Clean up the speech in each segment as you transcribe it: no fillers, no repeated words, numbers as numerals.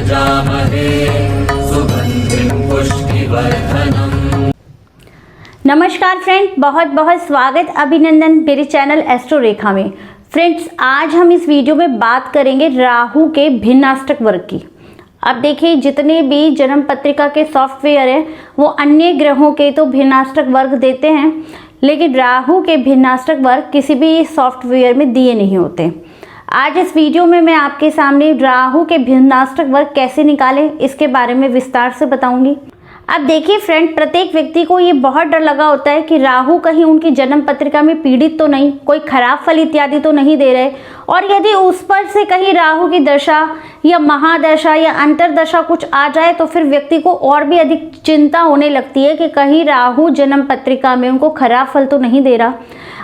यजामहे सुगन्धिं पुष्टिवर्धनम्। नमस्कार फ्रेंड, बहुत बहुत स्वागत अभिनंदन मेरे चैनल एस्ट्रो रेखा में। फ्रेंड्स, आज हम इस वीडियो में बात करेंगे राहु के भिन्नाष्टक वर्ग की। अब देखिए, जितने भी जन्म पत्रिका के सॉफ्टवेयर हैं वो अन्य ग्रहों के तो भिन्नाष्टक वर्ग देते हैं, लेकिन राहु के भिन्नाष्टक वर्ग किसी भी सॉफ्टवेयर में दिए नहीं होते। आज इस वीडियो में मैं आपके सामने राहु के भिन्नाष्टक वर्ग कैसे निकालें इसके बारे में विस्तार से बताऊंगी। अब देखिए फ्रेंड, प्रत्येक व्यक्ति को ये बहुत डर लगा होता है कि राहु कहीं उनकी जन्म पत्रिका में पीड़ित तो नहीं, कोई खराब फल इत्यादि तो नहीं दे रहे, और यदि उस पर से कहीं राहु की दशा या महादशा या अंतरदशा कुछ आ जाए तो फिर व्यक्ति को और भी अधिक चिंता होने लगती है कि कहीं राहु जन्म पत्रिका में उनको खराब फल तो नहीं दे रहा।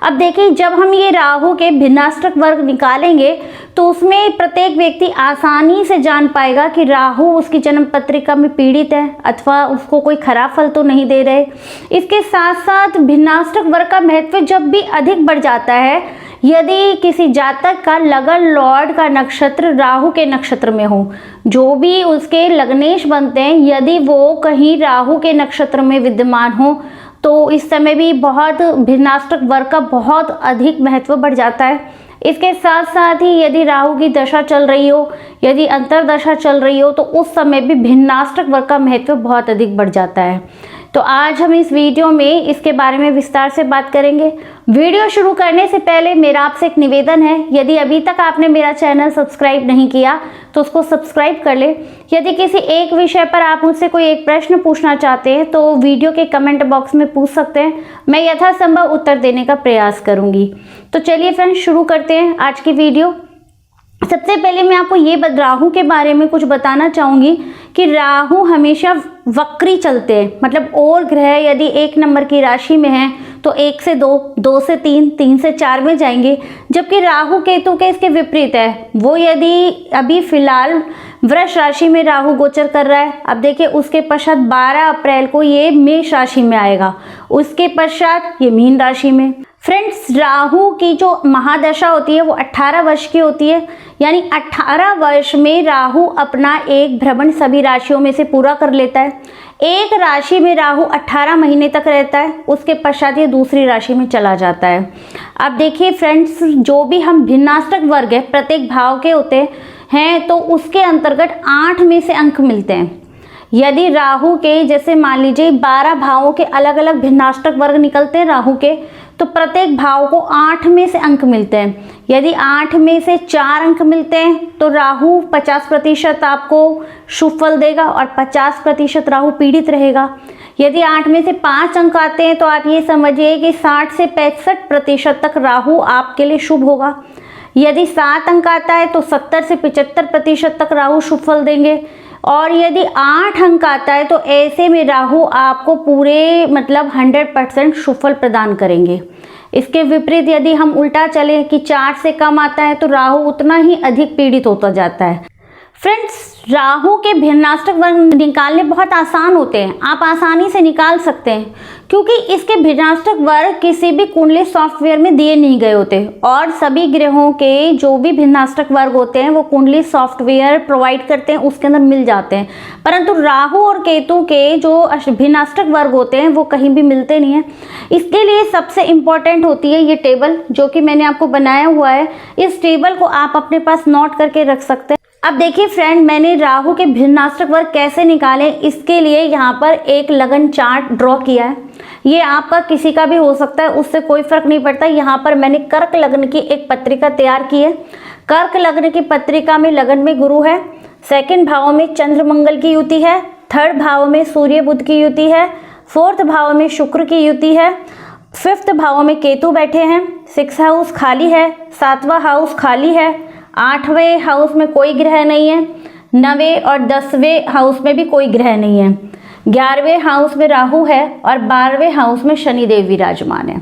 अब देखिए, जब हम ये राहु के भिन्नाष्टक वर्ग निकालेंगे तो उसमें प्रत्येक व्यक्ति आसानी से जान पाएगा कि राहु उसकी जन्म पत्रिका में पीड़ित है अथवा उसको कोई खराब फल तो नहीं दे रहे। इसके साथ साथ भिन्नाष्टक वर्ग का महत्व जब भी अधिक बढ़ जाता है यदि किसी जातक का लगन लॉर्ड का नक्षत्र राहु के नक्षत्र में हो, जो भी उसके लग्नेश बनते हैं यदि वो कहीं राहु के नक्षत्र में विद्यमान हो तो इस समय भी बहुत भिन्नाष्टक वर्ग का बहुत अधिक महत्व बढ़ जाता है। इसके साथ साथ ही यदि राहु की दशा चल रही हो, यदि अंतरदशा चल रही हो तो उस समय भी भिन्नाष्टक वर्ग का महत्व बहुत अधिक बढ़ जाता है। तो आज हम इस वीडियो में इसके बारे में विस्तार से बात करेंगे। वीडियो शुरू करने से पहले मेरा आपसे एक निवेदन है, यदि अभी तक आपने मेरा चैनल सब्सक्राइब नहीं किया तो उसको सब्सक्राइब कर ले। यदि किसी एक विषय पर आप मुझसे कोई एक प्रश्न पूछना चाहते हैं तो वीडियो के कमेंट बॉक्स में पूछ सकते हैं, मैं यथासंभव उत्तर देने का प्रयास करूंगी। तो चलिए फ्रेंड्स, शुरू करते हैं आज की वीडियो। सबसे पहले मैं आपको ये राहु के बारे में कुछ बताना चाहूँगी कि राहु हमेशा वक्री चलते हैं। मतलब और ग्रह यदि 1 नंबर की राशि में हैं तो 1 से 2, 2 से 3, 3 से 4 में जाएंगे, जबकि राहु केतु के इसके विपरीत है। वो यदि अभी फिलहाल वृष राशि में राहु गोचर कर रहा है, अब देखिए उसके पश्चात 12 अप्रैल को ये मेष राशि में आएगा, उसके पश्चात ये मीन राशि में। फ्रेंड्स, राहु की जो महादशा होती है वो 18 वर्ष की होती है, यानी 18 वर्ष में राहु अपना एक भ्रमण सभी राशियों में से पूरा कर लेता है। एक राशि में राहु 18 महीने तक रहता है, उसके पश्चात ये दूसरी राशि में चला जाता है। अब देखिए फ्रेंड्स, जो भी हम भिन्नाष्टक वर्ग है प्रत्येक भाव के होते हैं तो उसके अंतर्गत 8 में से अंक मिलते हैं। यदि राहु के जैसे मान लीजिए 12 भावों के अलग अलग भिन्नाष्टक वर्ग निकलते हैं राहु के, तो प्रत्येक भाव को 8 में से अंक मिलते हैं। यदि 8 में से 4 अंक मिलते हैं तो राहु 50% आपको शुभ फल देगा और 50% राहु पीड़ित रहेगा। यदि 8 में से 5 अंक आते हैं तो आप ये समझिए कि 60 से 65% तक राहु आपके लिए शुभ होगा। यदि 7 अंक आता है तो 70 से 75% तक राहु शुभ फल देंगे, और यदि 8 अंक आता है तो ऐसे में राहु आपको पूरे मतलब 100% शुभ फल प्रदान करेंगे। इसके विपरीत यदि हम उल्टा चलें कि 4 से कम आता है तो राहु उतना ही अधिक पीड़ित होता जाता है। फ्रेंड्स, राहु के भिन्नाष्टक वर्ग निकालने बहुत आसान होते हैं, आप आसानी से निकाल सकते हैं क्योंकि इसके भिन्नाष्टक वर्ग किसी भी कुंडली सॉफ्टवेयर में दिए नहीं गए होते, और सभी ग्रहों के जो भी भिन्नाष्टक वर्ग होते हैं वो कुंडली सॉफ्टवेयर प्रोवाइड करते हैं, उसके अंदर मिल जाते हैं। परंतु राहु और केतु के जो भिन्नाष्टक वर्ग होते हैं वो कहीं भी मिलते नहीं हैं। इसके लिए सबसे इम्पॉर्टेंट होती है ये टेबल जो कि मैंने आपको बनाया हुआ है। इस टेबल को आप अपने पास नोट करके रख सकते हैं। अब देखिए फ्रेंड, मैंने राहु के भिन्नाष्टक वर्ग कैसे निकाले इसके लिए यहाँ पर एक लगन चार्ट ड्रॉ किया है। ये आपका किसी का भी हो सकता है, उससे कोई फर्क नहीं पड़ता। यहाँ पर मैंने कर्क लग्न की एक पत्रिका तैयार की है। कर्क लग्न की पत्रिका में लगन में गुरु है, 2nd भाव में चंद्र मंगल की युति है, 3rd भाव में सूर्य बुध की युति है, 4th भाव में शुक्र की युति है, 5th भाव में केतु बैठे हैं, 6th हाउस खाली है, 7वां हाउस खाली है, 8वें हाउस में कोई ग्रह नहीं है, 9वें और 10वें हाउस में भी कोई ग्रह नहीं है, 11वें हाउस में राहु है और 12वें हाउस में शनिदेव विराजमान है।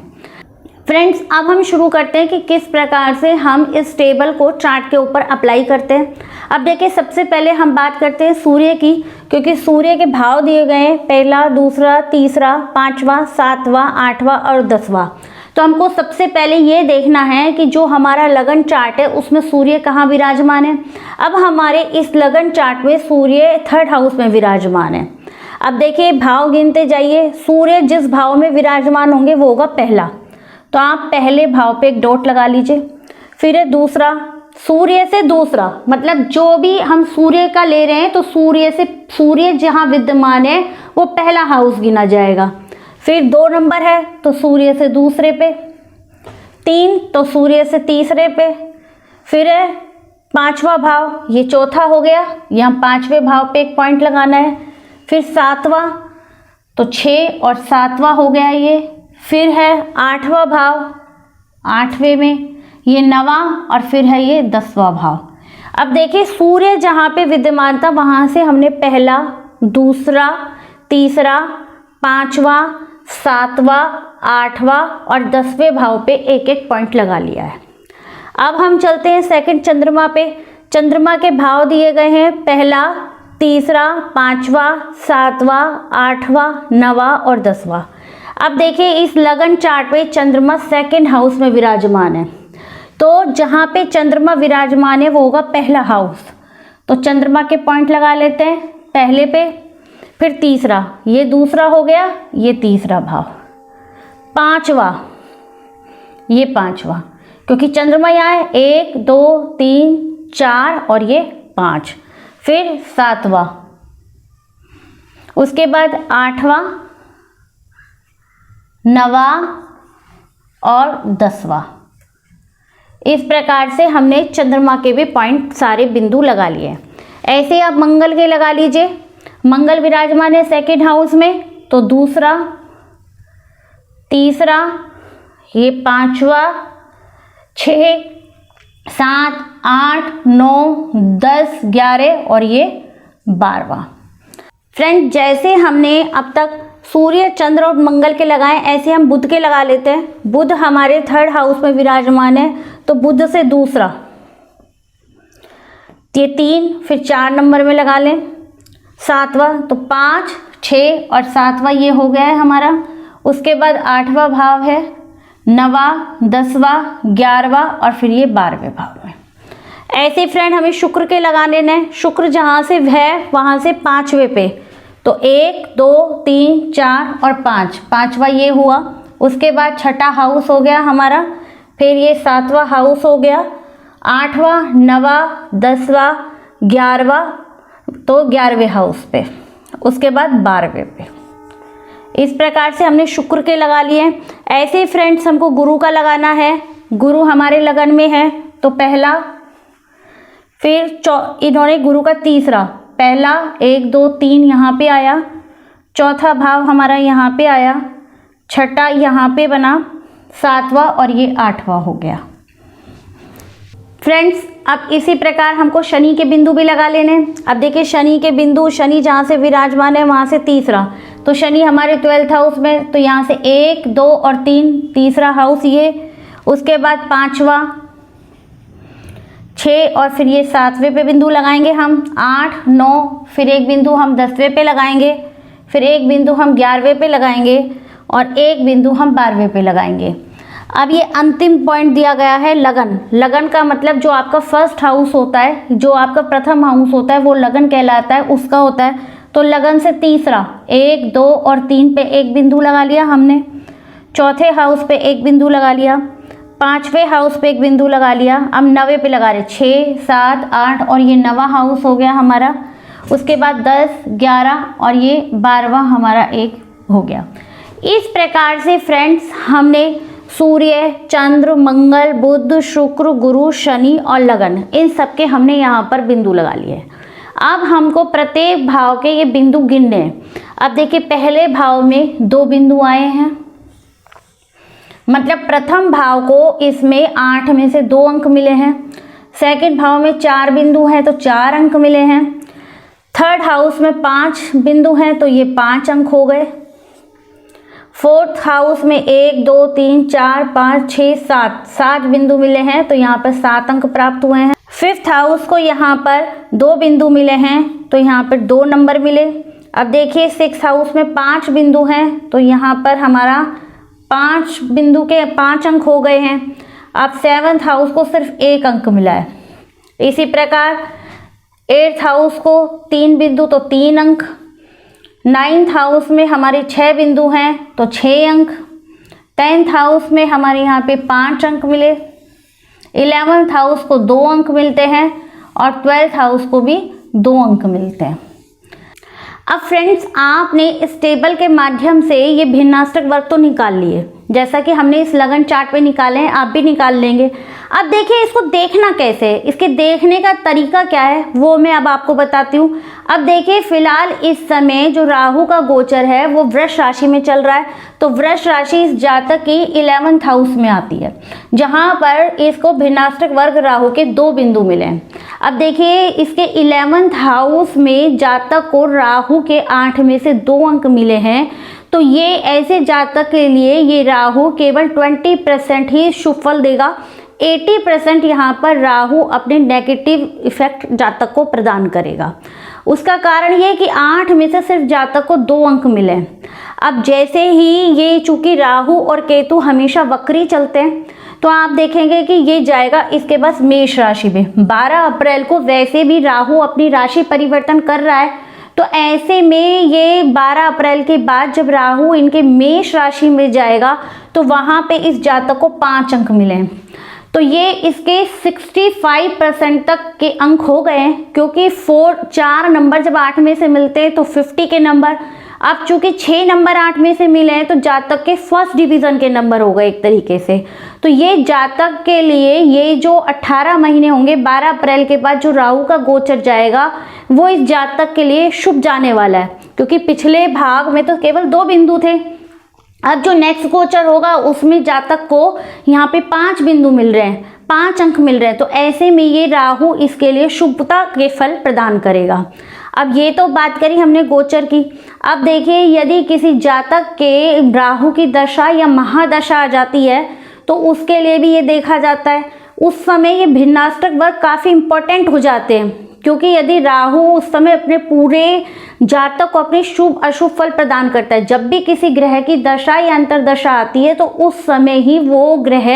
फ्रेंड्स, अब हम शुरू करते हैं कि किस प्रकार से हम इस टेबल को चार्ट के ऊपर अप्लाई करते हैं। अब देखिए, सबसे पहले हम बात करते हैं सूर्य की, क्योंकि सूर्य के भाव दिए गए हैं 1, 2, 3, 5वां, 7वां, 8वां और 10वां। तो हमको सबसे पहले ये देखना है कि जो हमारा लगन चार्ट है उसमें सूर्य कहाँ विराजमान है। अब हमारे इस लगन चार्ट में सूर्य 3rd हाउस में विराजमान है। अब देखिए भाव गिनते जाइए, सूर्य जिस भाव में विराजमान होंगे वो होगा पहला, तो आप पहले भाव पे एक डॉट लगा लीजिए। फिर है दूसरा, सूर्य से दूसरा, मतलब जो भी हम सूर्य का ले रहे हैं तो सूर्य जहाँ विद्यमान है वो पहला हाउस गिना जाएगा। फिर 2 नंबर है तो सूर्य से दूसरे पे, 3 तो सूर्य से तीसरे पे, फिर है 5वां भाव, ये चौथा हो गया, यहाँ 5वें भाव पे एक पॉइंट लगाना है। फिर 7वां तो 6 और 7वां हो गया ये। फिर है 8वां भाव, 8वें में, ये 9वां, और फिर है ये 10वां भाव। अब देखिए सूर्य जहाँ पे विद्यमान था वहाँ से हमने पहला, दूसरा, तीसरा, 5वां, 7वां, 8वां और 10वें भाव पे एक एक पॉइंट लगा लिया है। अब हम चलते हैं सेकंड चंद्रमा पे। चंद्रमा के भाव दिए गए हैं पहला, तीसरा, 5वां, 7वां, 8वां, 9वां और 10वां। अब देखिए इस लगन चार्ट में चंद्रमा 2nd हाउस में विराजमान है, तो जहाँ पे चंद्रमा विराजमान है वो होगा पहला हाउस, तो चंद्रमा के पॉइंट लगा लेते हैं पहले पे। फिर तीसरा, ये दूसरा हो गया, ये तीसरा भाव। 5वां, ये 5वां, क्योंकि चंद्रमा यहाँ है, 1 2 3 4 और ये 5। फिर 7वां, उसके बाद 8वां, 9वां और 10वां। इस प्रकार से हमने चंद्रमा के भी पॉइंट सारे बिंदु लगा लिए। ऐसे आप मंगल के लगा लीजिए। मंगल विराजमान है 2nd हाउस में, तो दूसरा, तीसरा, ये 5वां, 6 7 8 9 10 11 और ये 12वां। फ्रेंड जैसे हमने अब तक सूर्य, चंद्र और मंगल के लगाए, ऐसे हम बुध के लगा लेते हैं। बुध हमारे 3rd हाउस में विराजमान है, तो बुध से दूसरा, ये 3, फिर 4 नंबर में लगा लें। 7वां तो 5 6 और 7वां ये हो गया है हमारा। उसके बाद 8वां भाव है, 9वां, 10वां, 11वां और फिर ये 12वें भाव में। ऐसे फ्रेंड हमें शुक्र के लगा लेना है। शुक्र जहाँ से है वहाँ से 5वें पे, तो 1 2 3 4 और 5, 5वां ये हुआ। उसके बाद 6ठा हाउस हो गया हमारा, फिर ये 7वां हाउस हो गया, 8वां, 9वां, 10वां, 11वां, तो 11वें हाउस पे, उसके बाद 12वें पे। इस प्रकार से हमने शुक्र के लगा लिए। ऐसे ही फ्रेंड्स हमको गुरु का लगाना है। गुरु हमारे लगन में है, तो पहला, फिर इन्होंने गुरु का तीसरा, पहला 1 2 3 यहाँ पे आया, चौथा भाव हमारा यहाँ पे आया, 6ठा यहाँ पे बना, 7वां और ये 8वां हो गया। फ्रेंड्स अब इसी प्रकार हमको शनि के बिंदु भी लगा लेने। अब देखिए शनि के बिंदु, शनि जहाँ से विराजमान है वहाँ से तीसरा, तो शनि हमारे 12th हाउस में, तो यहाँ से 1 2 और 3, तीसरा हाउस ये। उसके बाद 5वां, 6 और फिर ये 7वें पे बिंदु लगाएंगे हम, 8 9, फिर एक बिंदु हम 10वें पे लगाएंगे, फिर एक बिंदु हम 11वें पे लगाएंगे और एक बिंदु हम 12वें पे लगाएंगे। अब ये अंतिम पॉइंट दिया गया है लगन। लगन का मतलब जो आपका 1st हाउस होता है, जो आपका प्रथम हाउस होता है वो लगन कहलाता है, उसका होता है। तो लगन से तीसरा, 1 2 और 3 पे एक बिंदु लगा लिया हमने, चौथे हाउस पे एक बिंदु लगा लिया, 5वें हाउस पे एक बिंदु लगा लिया। अब 9वें पे लगा रहे, 6 7 8 और ये 9वां हाउस हो गया हमारा। उसके बाद 10 11 और ये 12वां हमारा एक हो गया। इस प्रकार से फ्रेंड्स हमने सूर्य, चंद्र, मंगल, बुध, शुक्र, गुरु, शनि और लगन, इन सब के हमने यहाँ पर बिंदु लगा लिए। अब हमको प्रत्येक भाव के ये बिंदु गिनने हैं। अब देखिए पहले भाव में 2 बिंदु आए हैं, मतलब प्रथम भाव को इसमें 8 में से 2 अंक मिले हैं। सेकंड भाव में 4 बिंदु हैं तो 4 अंक मिले हैं। 3rd हाउस में 5 बिंदु हैं तो ये 5 अंक हो गए। 4th हाउस में 1 2 3 4 5 6 7 बिंदु मिले हैं तो यहाँ पर 7 अंक प्राप्त हुए हैं। 5th हाउस को यहाँ पर 2 बिंदु मिले हैं तो यहाँ पर 2 नंबर मिले। अब देखिए 6th हाउस में 5 बिंदु हैं तो यहाँ पर हमारा 5 बिंदु के 5 अंक हो गए हैं। अब 7th हाउस को सिर्फ 1 अंक मिला है। इसी प्रकार 8th हाउस को 3 बिंदु तो 3 अंक। 9th हाउस में हमारे 6 बिंदु हैं तो 6 अंक। 10th हाउस में हमारे यहाँ पे 5 अंक मिले। 11th हाउस को 2 अंक मिलते हैं और 12th हाउस को भी 2 अंक मिलते हैं। अब फ्रेंड्स, आपने इस टेबल के माध्यम से ये भिन्नाष्टक वर्ग तो निकाल लिए, जैसा कि हमने इस लगन चार्ट पे निकाले हैं, आप भी निकाल लेंगे। अब देखिए इसको देखना कैसे है, इसके देखने का तरीका क्या है वो मैं अब आपको बताती हूँ। अब देखिए फिलहाल इस समय जो राहु का गोचर है वो वृष राशि में चल रहा है, तो वृष राशि इस जातक की 11th हाउस में आती है, जहाँ पर इसको भिन्नाष्टक वर्ग राहु के 2 बिंदु मिले हैं। अब देखिए इसके 11th हाउस में जातक को राहु के 8 में से 2 अंक मिले हैं, तो ये ऐसे जातक के लिए ये राहु केवल 20% ही शुभ फल देगा। 80% यहाँ पर राहु अपने नेगेटिव इफेक्ट जातक को प्रदान करेगा। उसका कारण ये कि 8 में से सिर्फ जातक को 2 अंक मिले। अब जैसे ही ये चूंकि राहु और केतु हमेशा वक्री चलते हैं, तो आप देखेंगे कि ये जाएगा इसके पास मेष राशि में। 12 अप्रैल को वैसे भी राहु अपनी राशि परिवर्तन कर रहा है, तो ऐसे में ये 12 अप्रैल के बाद जब राहु इनके मेष राशि में जाएगा तो वहाँ पे इस जातक को 5 अंक मिले हैं। तो ये इसके 65% तक के अंक हो गए हैं, क्योंकि 4 नंबर जब 8 में से मिलते हैं तो 50 के नंबर। अब चूंकि 6 नंबर 8 में से मिले हैं तो जातक के फर्स्ट डिवीजन के नंबर हो गए एक तरीके से। तो ये जातक के लिए ये जो 18 महीने होंगे 12 अप्रैल के बाद जो राहु का गोचर जाएगा वो इस जातक के लिए शुभ जाने वाला है, क्योंकि पिछले भाग में तो केवल 2 बिंदु थे। अब जो नेक्स्ट गोचर होगा उसमें जातक को यहाँ पे 5 बिंदु मिल रहे हैं, 5 अंक मिल रहे हैं, तो ऐसे में ये राहु इसके लिए शुभता के फल प्रदान करेगा। अब ये तो बात करी हमने गोचर की। अब देखिए यदि किसी जातक के राहु की दशा या महादशा आ जाती है तो उसके लिए भी ये देखा जाता है। उस समय ये भिन्नाष्टक वर्ग काफ़ी इंपॉर्टेंट हो जाते हैं, क्योंकि यदि राहु उस समय अपने पूरे जातक को अपने शुभ अशुभ फल प्रदान करता है। जब भी किसी ग्रह की दशा या अंतरदशा आती है तो उस समय ही वो ग्रह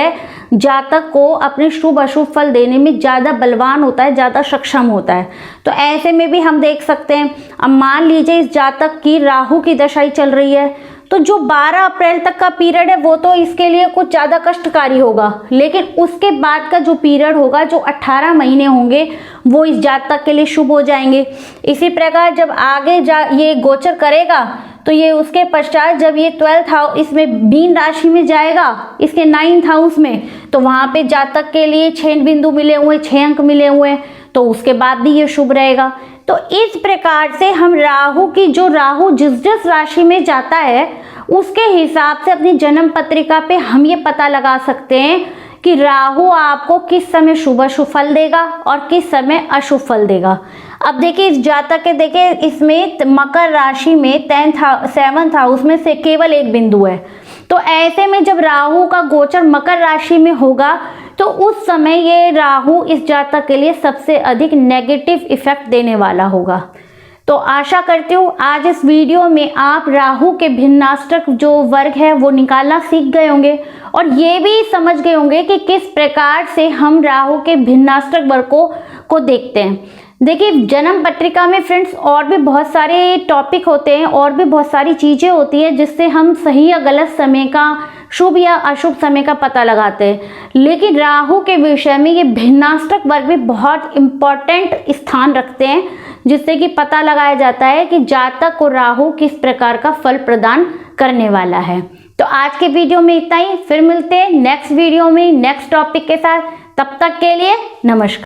जातक को अपने शुभ अशुभ फल देने में ज़्यादा बलवान होता है, ज़्यादा सक्षम होता है। तो ऐसे में भी हम देख सकते हैं। अब मान लीजिए इस जातक की राहु की दशा ही चल रही है, तो जो 12 अप्रैल तक का पीरियड है वो तो इसके लिए कुछ ज़्यादा कष्टकारी होगा, लेकिन उसके बाद का जो पीरियड होगा, जो 18 महीने होंगे, वो इस जातक के लिए शुभ हो जाएंगे। इसी प्रकार जब आगे ये गोचर करेगा तो ये उसके पश्चात जब ये 12th हाउस इसमें मीन राशि में जाएगा, इसके 9th हाउस में, तो वहाँ पे जातक के लिए 6 बिंदु मिले हुए, 6 अंक मिले हुए हैं, तो उसके बाद भी ये शुभ रहेगा। तो इस प्रकार से हम राहु जिस राशि में जाता है उसके हिसाब से अपनी जन्म पत्रिका पे हम ये पता लगा सकते हैं कि राहु आपको किस समय शुभ अशुभ फल देगा और किस समय अशुभ फल देगा। अब देखिए इस जातक के देखिए इसमें मकर राशि में 7th हाउस में से केवल 1 बिंदु है, तो ऐसे में जब राहु का गोचर मकर राशि में होगा तो उस समय ये राहु इस जातक के लिए सबसे अधिक नेगेटिव इफेक्ट देने वाला होगा। तो आशा करती हूँ आज इस वीडियो में आप राहु के भिन्नाष्टक जो वर्ग है वो निकालना सीख गए होंगे और ये भी समझ गए होंगे कि किस प्रकार से हम राहु के भिन्नाष्टक वर्ग को देखते हैं। देखिए जन्म पत्रिका में फ्रेंड्स और भी बहुत सारे टॉपिक होते हैं और भी बहुत सारी चीज़ें होती है जिससे हम सही या गलत समय का, शुभ या अशुभ समय का पता लगाते हैं, लेकिन राहु के विषय में ये भिन्नाष्टक वर्ग भी बहुत इम्पॉर्टेंट स्थान रखते हैं, जिससे कि पता लगाया जाता है कि जातक को राहु किस प्रकार का फल प्रदान करने वाला है। तो आज के वीडियो में इतना ही, फिर मिलते हैं नेक्स्ट वीडियो में नेक्स्ट टॉपिक के साथ। तब तक के लिए नमस्कार।